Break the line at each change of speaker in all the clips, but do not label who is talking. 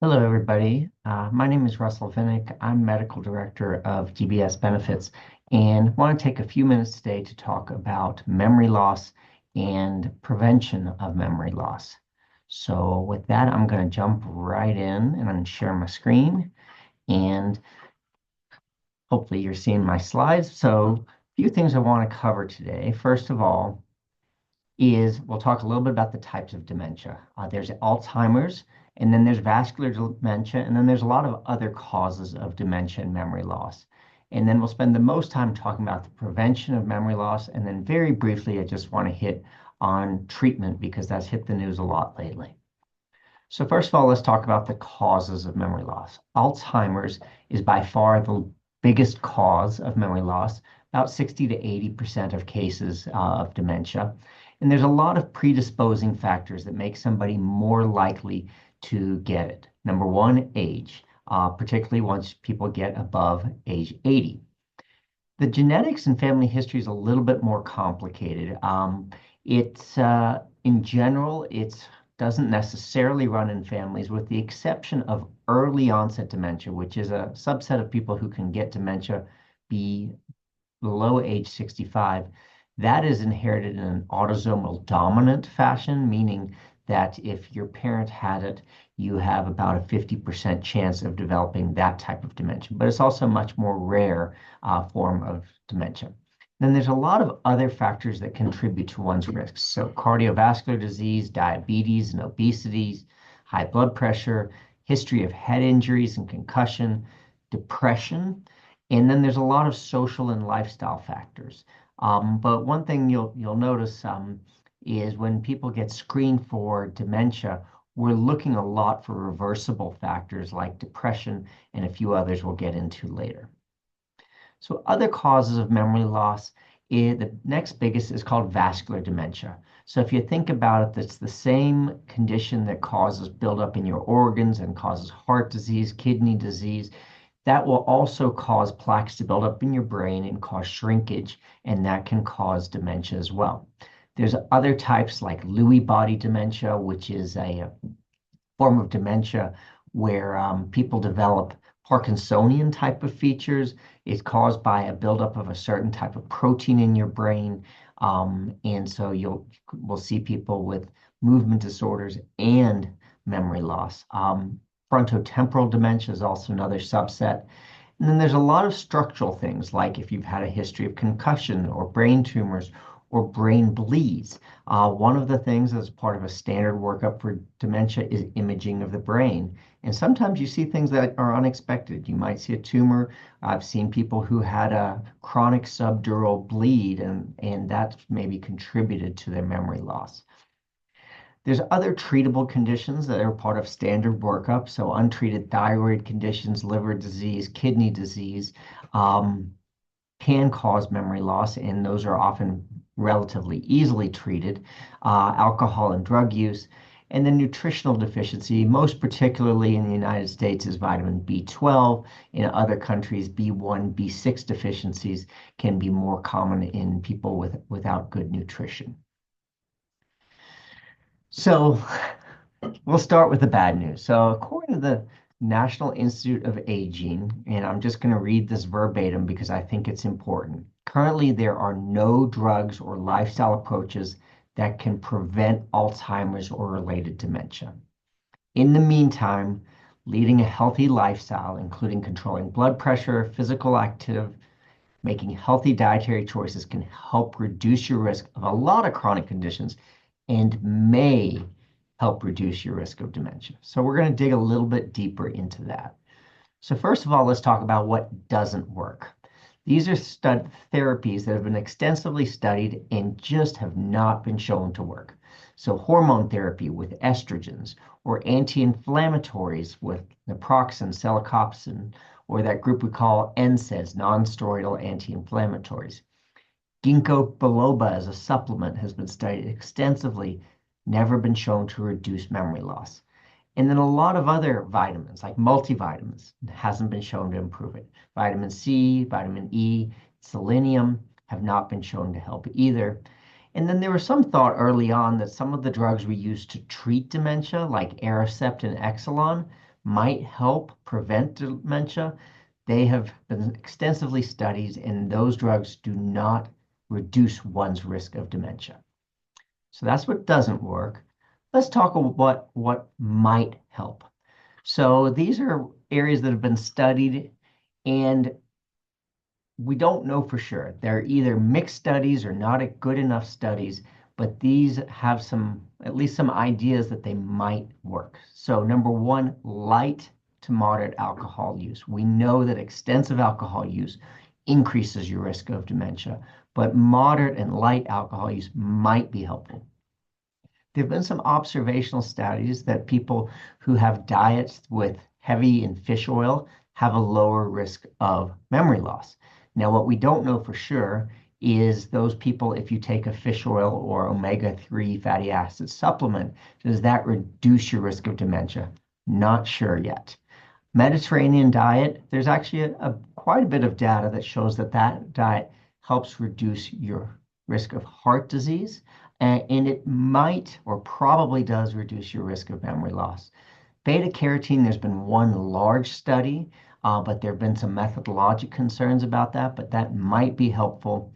Hello, everybody. My name is Russell Vinik. I'm Medical Director of GBS Benefits and want to take a few minutes today to talk about memory loss and prevention of memory loss. So with that, I'm going to jump right in and I'm going to share my screen and hopefully you're seeing my slides. So a few things I want to cover today. First of all, we'll talk a little bit about the types of dementia. There's Alzheimer's, and then there's vascular dementia, and then there's a lot of other causes of dementia and memory loss. And then we'll spend the most time talking about the prevention of memory loss, and then very briefly, I just want to hit on treatment because that's hit the news a lot lately. So first of all, let's talk about the causes of memory loss. Alzheimer's is by far the biggest cause of memory loss, about 60 to 80% of cases of dementia. And there's a lot of predisposing factors that make somebody more likely to get it. Number one, age, particularly once people get above age 80. The genetics and family history is a little bit more complicated. In general, it doesn't necessarily run in families, with the exception of early onset dementia, which is a subset of people who can get dementia below age 65. That is inherited in an autosomal dominant fashion, meaning that if your parent had it, you have about a 50% chance of developing that type of dementia. But it's also a much more rare form of dementia. Then there's a lot of other factors that contribute to one's risks. So cardiovascular disease, diabetes and obesity, high blood pressure, history of head injuries and concussion, depression, and then there's a lot of social and lifestyle factors. But one thing you'll notice is when people get screened for dementia, we're looking a lot for reversible factors like depression and a few others we'll get into later. So other causes of memory loss, the next biggest is called vascular dementia. So if you think about it, that's the same condition that causes buildup in your organs and causes heart disease, kidney disease. That will also cause plaques to build up in your brain and cause shrinkage, and that can cause dementia as well. There's other types like Lewy body dementia, which is a form of dementia where people develop Parkinsonian type of features. It's caused by a buildup of a certain type of protein in your brain. And so we'll see people with movement disorders and memory loss. Frontotemporal dementia is also another subset. And then there's a lot of structural things, like if you've had a history of concussion or brain tumors or brain bleeds. One of the things as part of a standard workup for dementia is imaging of the brain. And sometimes you see things that are unexpected. You might see a tumor. I've seen people who had a chronic subdural bleed, and that maybe contributed to their memory loss. There's other treatable conditions that are part of standard workup. So untreated thyroid conditions, liver disease, kidney disease can cause memory loss, and those are often relatively easily treated. Alcohol and drug use, and then nutritional deficiency, most particularly in the United States, is vitamin B12. In other countries, B1, B6 deficiencies can be more common in people without good nutrition. So we'll start with the bad news. So according to the National Institute of Aging, and I'm just going to read this verbatim because I think it's important. Currently, there are no drugs or lifestyle approaches that can prevent Alzheimer's or related dementia. In the meantime, leading a healthy lifestyle, including controlling blood pressure, physical activity, making healthy dietary choices, can help reduce your risk of a lot of chronic conditions and may help reduce your risk of dementia. So we're going to dig a little bit deeper into that. So first of all, let's talk about what doesn't work. These are therapies that have been extensively studied and just have not been shown to work. So hormone therapy with estrogens, or anti-inflammatories with naproxen, celecoxib, or that group we call NSAIDs, non-steroidal anti-inflammatories. Ginkgo biloba as a supplement has been studied extensively, never been shown to reduce memory loss. And then a lot of other vitamins, like multivitamins, hasn't been shown to improve it. Vitamin C, vitamin E, selenium have not been shown to help either. And then there was some thought early on that some of the drugs we use to treat dementia, like Aricept and Exelon, might help prevent dementia. They have been extensively studied, and those drugs do not reduce one's risk of dementia. So that's what doesn't work. Let's talk about what might help. So these are areas that have been studied, and we don't know for sure. They're either mixed studies or not good enough studies, but these have at least some ideas that they might work. So number one, light to moderate alcohol use. We know that extensive alcohol use increases your risk of dementia, but moderate and light alcohol use might be helpful. There have been some observational studies that people who have diets with heavy in fish oil have a lower risk of memory loss. Now, what we don't know for sure is those people, if you take a fish oil or omega-3 fatty acid supplement, does that reduce your risk of dementia? Not sure yet. Mediterranean diet, there's actually quite a bit of data that shows that diet helps reduce your risk of heart disease, and it might or probably does reduce your risk of memory loss. Beta carotene, there's been one large study, but there have been some methodologic concerns about that, but that might be helpful.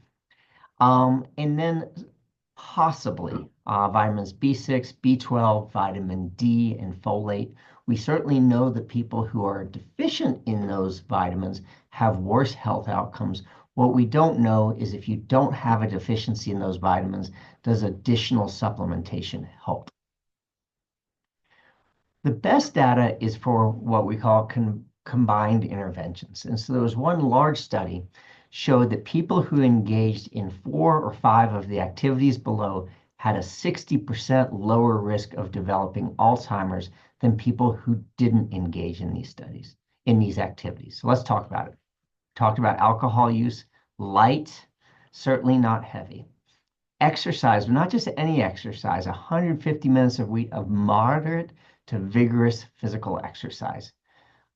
And then possibly vitamins B6, B12, vitamin D, and folate. We certainly know that people who are deficient in those vitamins have worse health outcomes. What we don't know is if you don't have a deficiency in those vitamins, does additional supplementation help? The best data is for what we call combined interventions. And so there was one large study showed that people who engaged in 4 or 5 of the activities below had a 60% lower risk of developing Alzheimer's than people who didn't engage in these activities. So let's talk about it. Talked about alcohol use, light, certainly not heavy. Exercise, but not just any exercise, 150 minutes a week of moderate to vigorous physical exercise.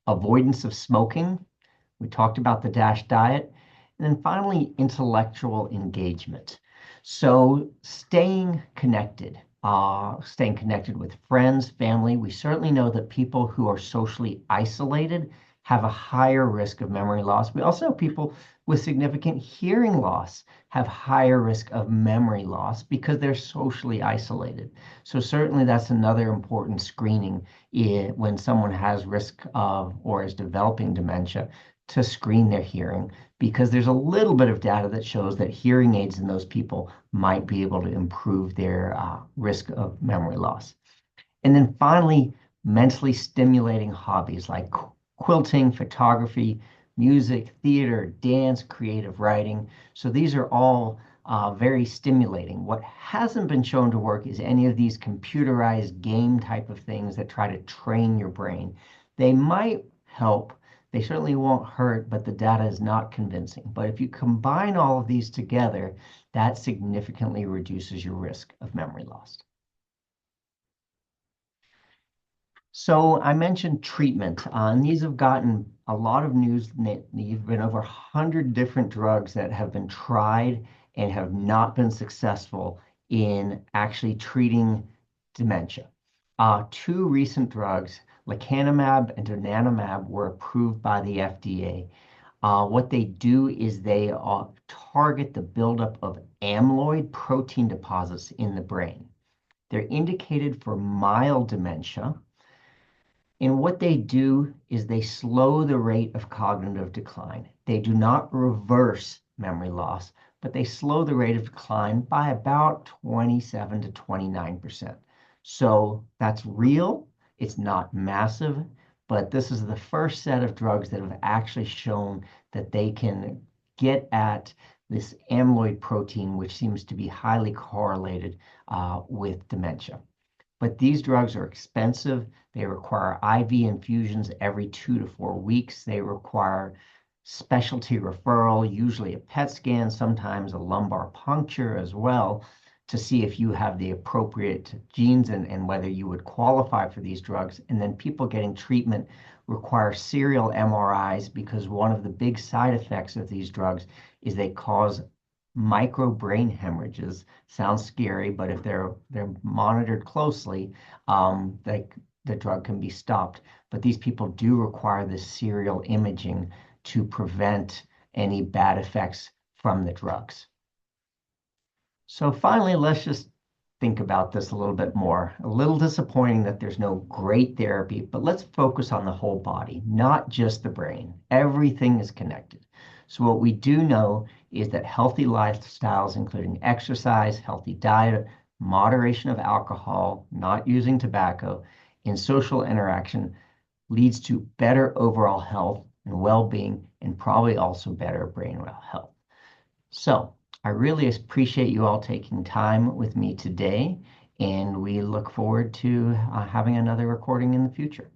Avoidance of smoking. We talked about the DASH diet. And then finally, intellectual engagement. So staying connected with friends, family. We certainly know that people who are socially isolated have a higher risk of memory loss. We also have people with significant hearing loss have higher risk of memory loss because they're socially isolated. So certainly that's another important screening when someone has risk of or is developing dementia, to screen their hearing, because there's a little bit of data that shows that hearing aids in those people might be able to improve their risk of memory loss. And then finally, mentally stimulating hobbies like quilting, photography, music, theater, dance, creative writing. So these are all very stimulating. What hasn't been shown to work is any of these computerized game type of things that try to train your brain. They might help. They certainly won't hurt, but the data is not convincing. But if you combine all of these together, that significantly reduces your risk of memory loss. So I mentioned treatment, and these have gotten a lot of news. There've been over 100 different drugs that have been tried and have not been successful in actually treating dementia. 2 recent drugs, lecanemab and donanemab, were approved by the FDA. What they do is they target the buildup of amyloid protein deposits in the brain. They're indicated for mild dementia. And what they do is they slow the rate of cognitive decline. They do not reverse memory loss, but they slow the rate of decline by about 27 to 29%. So that's real. It's not massive, but this is the first set of drugs that have actually shown that they can get at this amyloid protein, which seems to be highly correlated with dementia. But these drugs are expensive. They require IV infusions every 2 to 4 weeks. They require specialty referral, usually a PET scan, sometimes a lumbar puncture as well, to see if you have the appropriate genes and whether you would qualify for these drugs. And then people getting treatment require serial MRIs, because one of the big side effects of these drugs is they cause micro brain hemorrhages. Sounds scary, but if they're monitored closely, they the drug can be stopped. But these people do require this serial imaging to prevent any bad effects from the drugs. So finally, let's just think about this a little bit more. A little disappointing that there's no great therapy, but let's focus on the whole body, not just the brain. Everything is connected. So what we do know is that healthy lifestyles, including exercise, healthy diet, moderation of alcohol, not using tobacco, and social interaction leads to better overall health and well-being, and probably also better brain health. So I really appreciate you all taking time with me today, and we look forward to having another recording in the future.